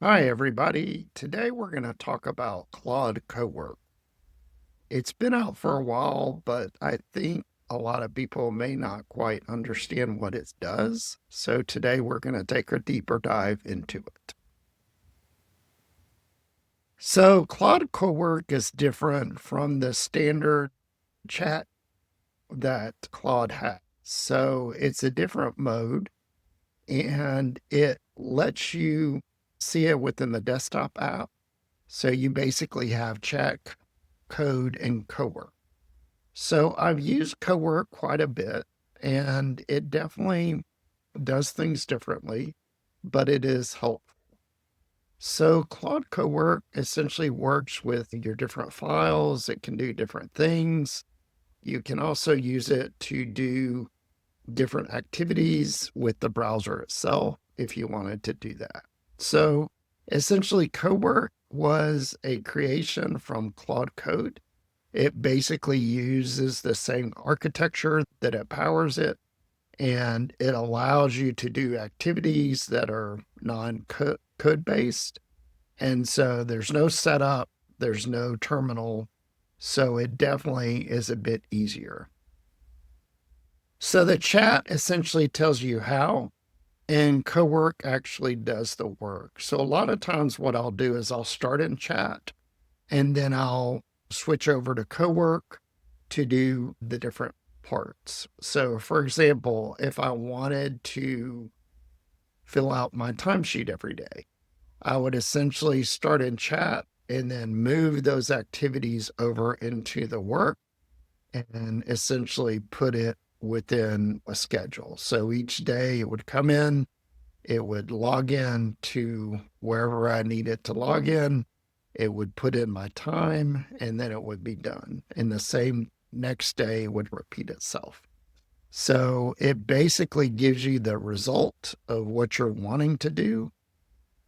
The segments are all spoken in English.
Hi, everybody. Today we're going to talk about Claude Cowork. It's been out for a while, but I think a lot of people may not quite understand what it does. So today we're going to take a deeper dive into it. So Claude Cowork is different from the standard chat that Claude has. So it's a different mode and it lets you see it within the desktop app. So you basically have check, code, and cowork. So I've used cowork quite a bit, and it definitely does things differently, but it is helpful. So Claude Cowork essentially works with your different files. It can do different things. You can also use it to do different activities with the browser itself if you wanted to do that. So essentially, Cowork was a creation from Claude Code. It basically uses the same architecture that it powers it, and it allows you to do activities that are non code based. And so there's no setup, there's no terminal. So it definitely is a bit easier. So the chat essentially tells you how, and Cowork actually does the work. So a lot of times what I'll do is I'll start in chat and then I'll switch over to Cowork to do the different parts. So for example, if I wanted to fill out my timesheet every day, I would essentially start in chat and then move those activities over into the work and essentially put it within a schedule. So each day it would come in, it would log in to wherever I needed to log in. It would put in my time and then it would be done. And the same next day would repeat itself. So it basically gives you the result of what you're wanting to do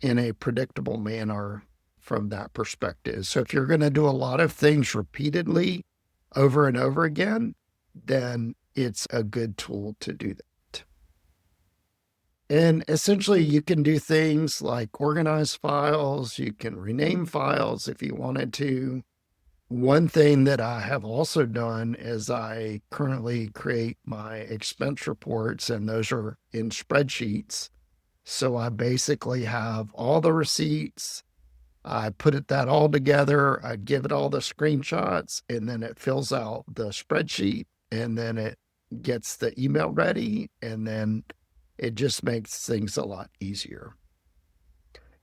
in a predictable manner from that perspective. So if you're going to do a lot of things repeatedly over and over again, then it's a good tool to do that. And essentially, you can do things like organize files, you can rename files if you wanted to. One thing that I have also done is I currently create my expense reports, and those are in spreadsheets. So I basically have all the receipts. I put that all together. I give it all the screenshots, and then it fills out the spreadsheet, and then it gets the email ready, and then it just makes things a lot easier.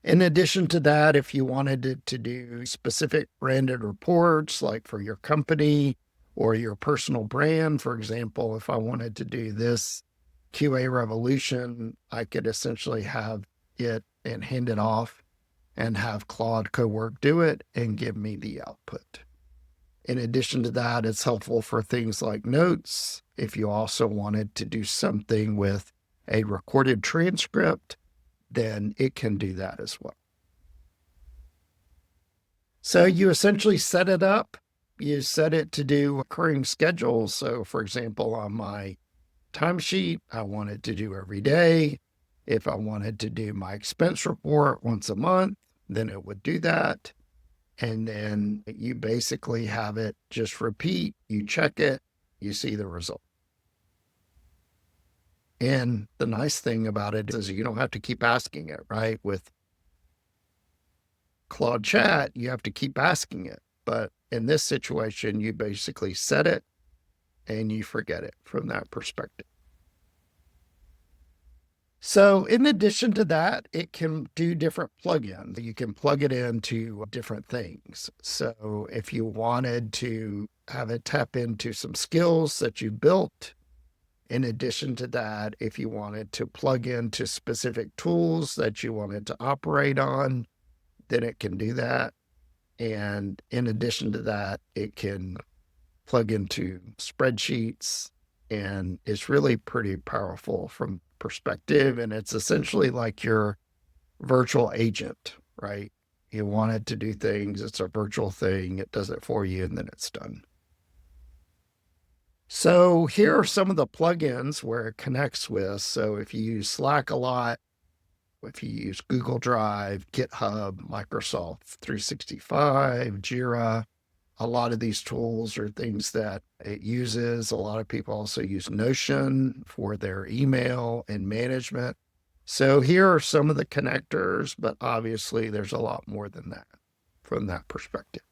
In addition to that, if you wanted to do specific branded reports, like for your company or your personal brand, for example, if I wanted to do this QA revolution, I could essentially have it and hand it off and have Claude Cowork do it and give me the output. In addition to that, it's helpful for things like notes. If you also wanted to do something with a recorded transcript, then it can do that as well. So you essentially set it up. You set it to do recurring schedules. So, for example, on my timesheet, I wanted to do every day. If I wanted to do my expense report once a month, then it would do that. And then you basically have it just repeat. You check it, you see the result. And the nice thing about it is you don't have to keep asking it, right? With Claude Chat, you have to keep asking it. But in this situation, you basically set it and you forget it from that perspective. So in addition to that, it can do different plugins. You can plug it into different things. So if you wanted to have it tap into some skills that you built, in addition to that, if you wanted to plug into specific tools that you wanted to operate on, then it can do that. And in addition to that, it can plug into spreadsheets, and it's really pretty powerful from perspective. And it's essentially like your virtual agent, right? You want it to do things, it's a virtual thing, it does it for you, and then it's done. So here are some of the plugins where it connects with. So if you use Slack a lot, If you use Google Drive, GitHub, Microsoft 365, Jira, a lot of these tools are things that it uses. A lot of people also use Notion for their email and management. So here are some of the connectors, but obviously there's a lot more than that from that perspective.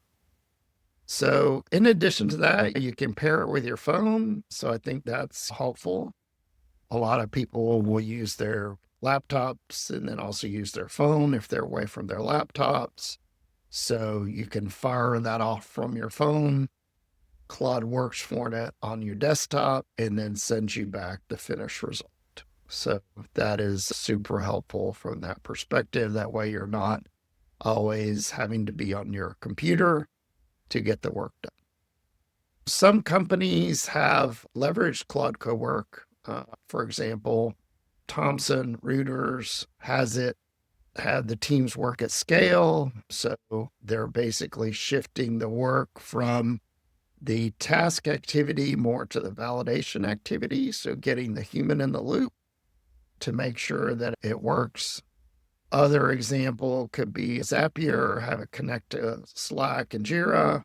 So in addition to that, you can pair it with your phone. So I think that's helpful. A lot of people will use their laptops and then also use their phone if they're away from their laptops. So you can fire that off from your phone. Claude works for it on your desktop and then sends you back the finished result. So that is super helpful from that perspective. That way you're not always having to be on your computer to get the work done. Some companies have leveraged Claude Cowork. For example, Thomson Reuters has it, had the teams work at scale. So they're basically shifting the work from the task activity more to the validation activity. So getting the human in the loop to make sure that it works. Other example could be Zapier, have it connect to Slack and Jira,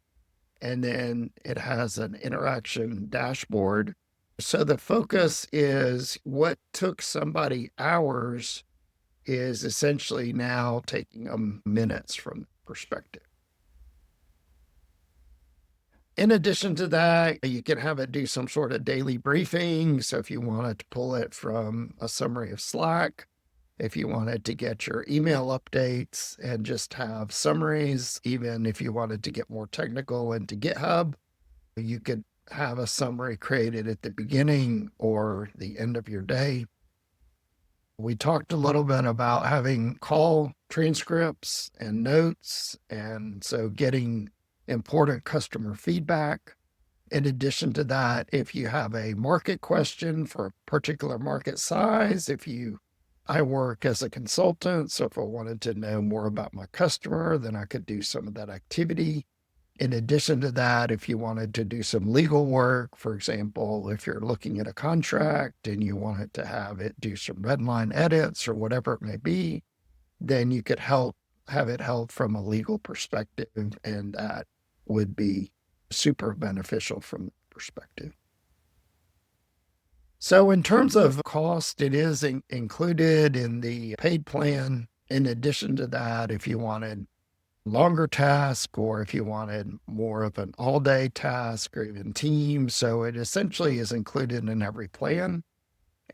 and then it has an interaction dashboard. So the focus is what took somebody hours is essentially now taking them minutes from the perspective. In addition to that, you can have it do some sort of daily briefing. So if you wanted to pull it from a summary of Slack, if you wanted to get your email updates and just have summaries, even if you wanted to get more technical into GitHub, you could have a summary created at the beginning or the end of your day. We talked a little bit about having call transcripts and notes, and so getting important customer feedback. In addition to that, if you have a market question for a particular market size, I work as a consultant, so if I wanted to know more about my customer, then I could do some of that activity. In addition to that, if you wanted to do some legal work, for example, if you're looking at a contract and you wanted to have it do some red line edits or whatever it may be, then you could have it held from a legal perspective, and that would be super beneficial from that perspective. So in terms of cost, it is included in the paid plan. In addition to that, if you wanted longer task or if you wanted more of an all-day task or even team, so it essentially is included in every plan.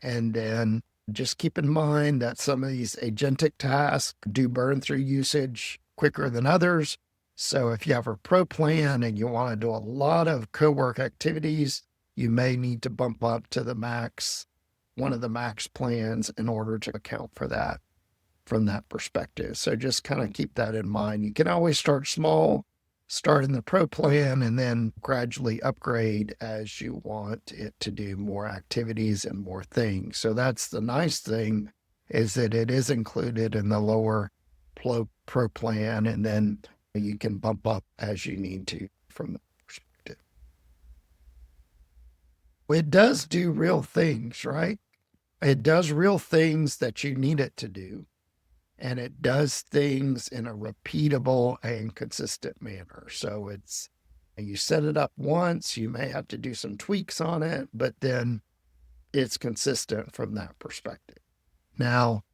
And then just keep in mind that some of these agentic tasks do burn through usage quicker than others. So if you have a pro plan and you want to do a lot of co-work activities, you may need to bump up to the max, one of the max plans in order to account for that from that perspective. So just kind of keep that in mind. You can always start small, start in the pro plan, and then gradually upgrade as you want it to do more activities and more things. So that's the nice thing, is that it is included in the lower pro plan, and then you can bump up as you need to from the perspective. It does do real things, right? It does real things that you need it to do. And it does things in a repeatable and consistent manner. So you set it up once, you may have to do some tweaks on it, but then it's consistent from that perspective. Now,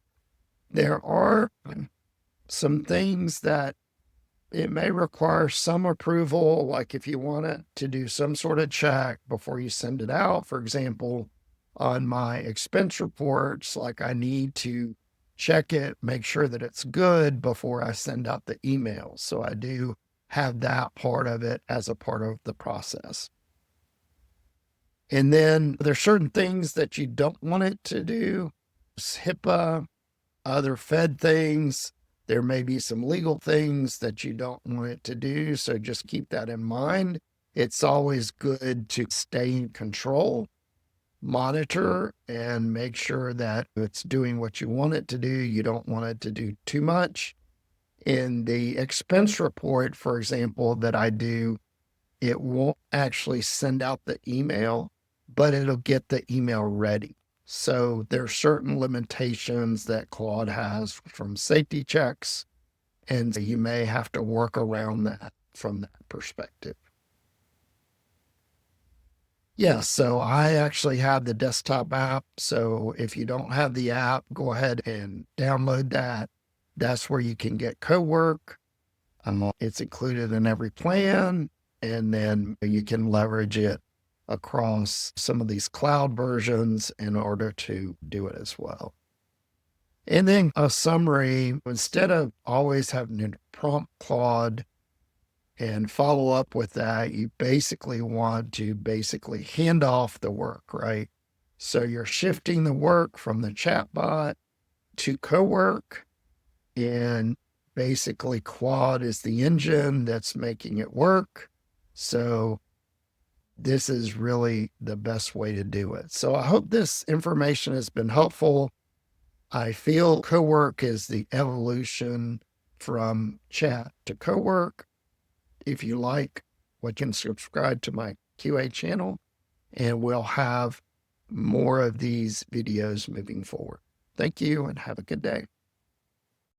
there are some things that it may require some approval, like if you want it to do some sort of check before you send it out. For example, on my expense reports, like I need to check it, make sure that it's good before I send out the email. So I do have that part of it as a part of the process. And then there's certain things that you don't want it to do. HIPAA, other Fed things. There may be some legal things that you don't want it to do. So just keep that in mind. It's always good to stay in control, monitor, and make sure that it's doing what you want it to do. You don't want it to do too much. In the expense report, for example, that I do, it won't actually send out the email, but it'll get the email ready. So there are certain limitations that Claude has from safety checks, and you may have to work around that from that perspective. Yeah, so I actually have the desktop app. So if you don't have the app, go ahead and download that. That's where you can get Cowork. It's included in every plan, and then you can leverage it across some of these cloud versions in order to do it as well. And then a summary, instead of always having to prompt Claude and follow up with that, you basically want to basically hand off the work, right? So you're shifting the work from the chatbot to Cowork, and basically Claude is the engine that's making it work. So this is really the best way to do it. So I hope this information has been helpful. I feel Cowork is the evolution from chat to Cowork. If you like, you can subscribe to my QA channel, and we'll have more of these videos moving forward. Thank you and have a good day.